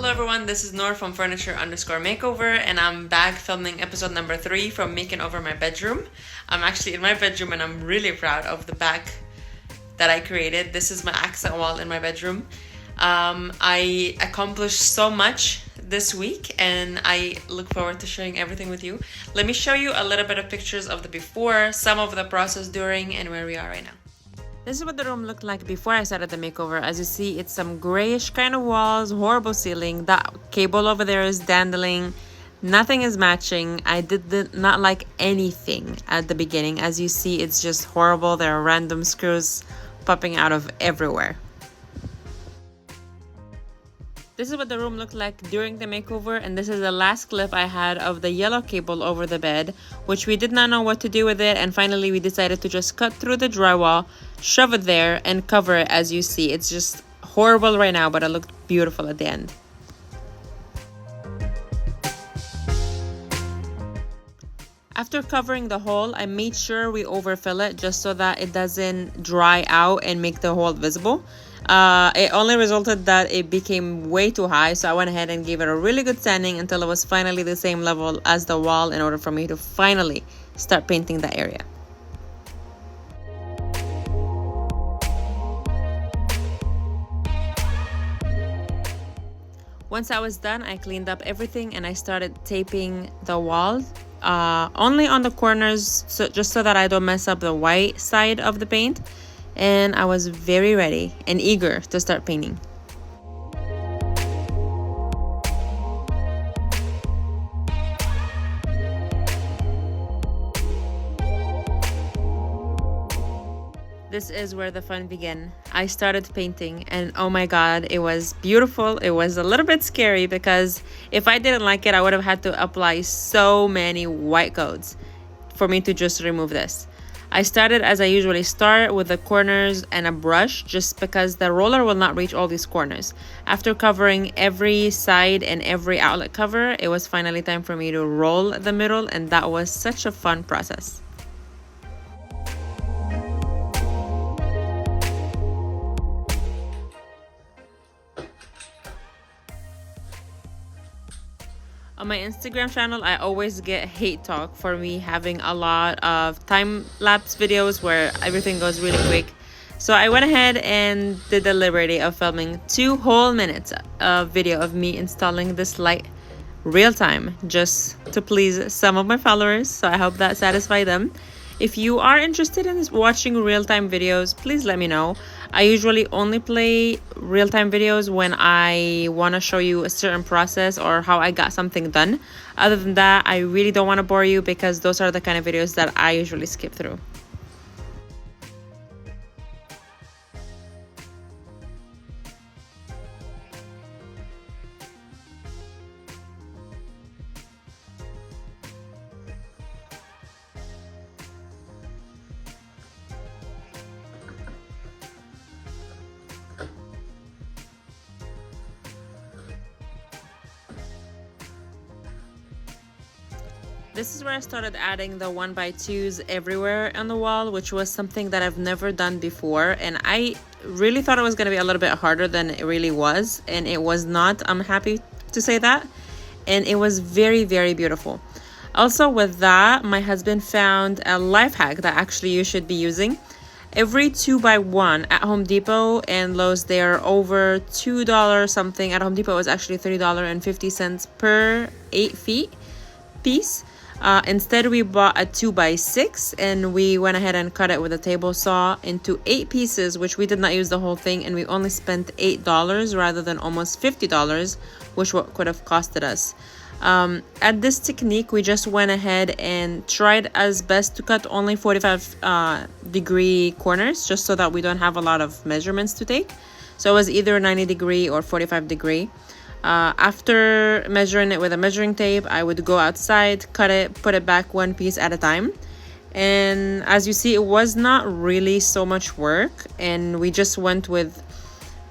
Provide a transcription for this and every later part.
Hello everyone, this is Noor from Furniture_Makeover, and I'm back filming episode number 3 from making over my bedroom. I'm actually in my bedroom and I'm really proud of the back that I created. This is my accent wall in my bedroom. I accomplished so much this week and I look forward to sharing everything with you. Let me show you a little bit of pictures of the before, some of the process during, and where we are right now. This is what the room looked like before I started the makeover. As you see, it's some grayish kind of walls, horrible ceiling. That cable over there is dandling. Nothing is matching. I did not like anything at the beginning. As you see, it's just horrible. There are random screws popping out of everywhere. This is what the room looked like during the makeover, and this is the last clip I had of the yellow cable over the bed, which we did not know what to do with it, and finally we decided to just cut through the drywall, shove it there, and cover it. As you see, it's just horrible right now, but it looked beautiful at the end. After covering the hole, I made sure we overfill it just so that it doesn't dry out and make the hole visible. It only resulted that it became way too high, so I went ahead and gave it a really good sanding until it was finally the same level as the wall in order for me to finally start painting that area. Once I was done, I cleaned up everything and I started taping the wall only on the corners, just so that I don't mess up the white side of the paint. And I was very ready and eager to start painting. This is where the fun began. I started painting and oh my god, it was beautiful. It was a little bit scary because if I didn't like it, I would have had to apply so many white coats for me to just remove this. I started as I usually start, with the corners and a brush, just because the roller will not reach all these corners. After covering every side and every outlet cover, it was finally time for me to roll the middle, and that was such a fun process. On my Instagram channel, I always get hate talk for me having a lot of time-lapse videos where everything goes really quick. So I went ahead and did the liberty of filming 2 whole minutes of video of me installing this light real time, just to please some of my followers. So I hope that satisfied them. If you are interested in watching real-time videos, please let me know. I usually only play real-time videos when I want to show you a certain process or how I got something done. Other than that, I really don't want to bore you because those are the kind of videos that I usually skip through. This is where I started adding the 1x2s everywhere on the wall, which was something that I've never done before. And I really thought it was going to be a little bit harder than it really was. And it was not. I'm happy to say that. And it was very, very beautiful. Also with that, my husband found a life hack that actually you should be using. Every 2x1 at Home Depot and Lowe's, they're over $2 something. At Home Depot, it was actually $3.50 per 8 feet piece. Instead, we bought a 2x6 and we went ahead and cut it with a table saw into 8 pieces, which we did not use the whole thing, and we only spent $8 rather than almost $50, which could have costed us. At this technique, we just went ahead and tried as best to cut only 45-degree corners, just so that we don't have a lot of measurements to take. So it was either 90-degree or 45-degree. After measuring it with a measuring tape, I would go outside, cut it, put it back 1 piece at a time. And as you see, it was not really so much work, and we just went with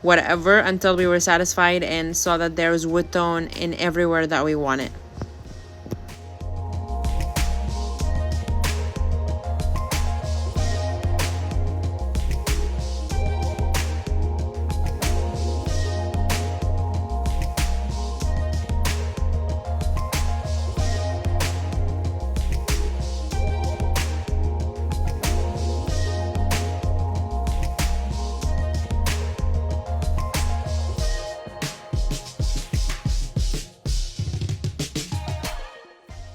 whatever until we were satisfied and saw that there was wood tone in everywhere that we wanted.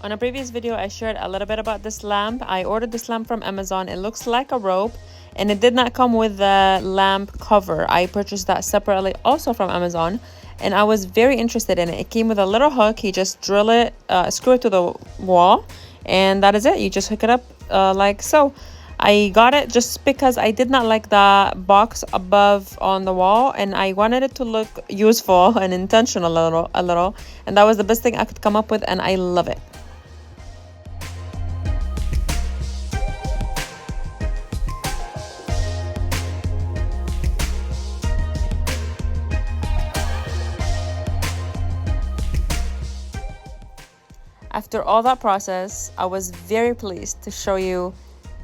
On a previous video, I shared a little bit about this lamp. I ordered this lamp from Amazon. It looks like a rope, and it did not come with the lamp cover. I purchased that separately also from Amazon, and I was very interested in it. It came with a little hook. You just drill it, screw it to the wall, and that is it. You just hook it up like so. I got it just because I did not like the box above on the wall, and I wanted it to look useful and intentional a little, and that was the best thing I could come up with, and I love it. After all that process, I was very pleased to show you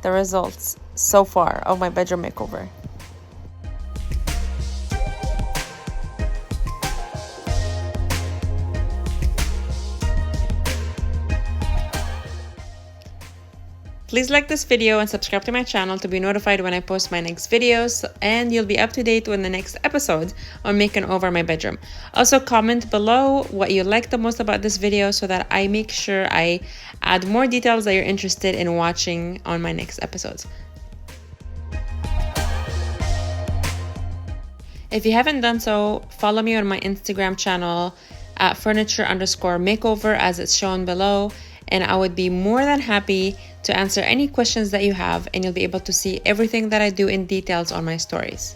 the results so far of my bedroom makeover. Please like this video and subscribe to my channel to be notified when I post my next videos, and you'll be up to date with the next episode on making over my bedroom. Also, comment below what you like the most about this video so that I make sure I add more details that you're interested in watching on my next episodes. If you haven't done so, follow me on my Instagram channel at furniture_makeover as it's shown below, and I would be more than happy to answer any questions that you have, and you'll be able to see everything that I do in details on my stories.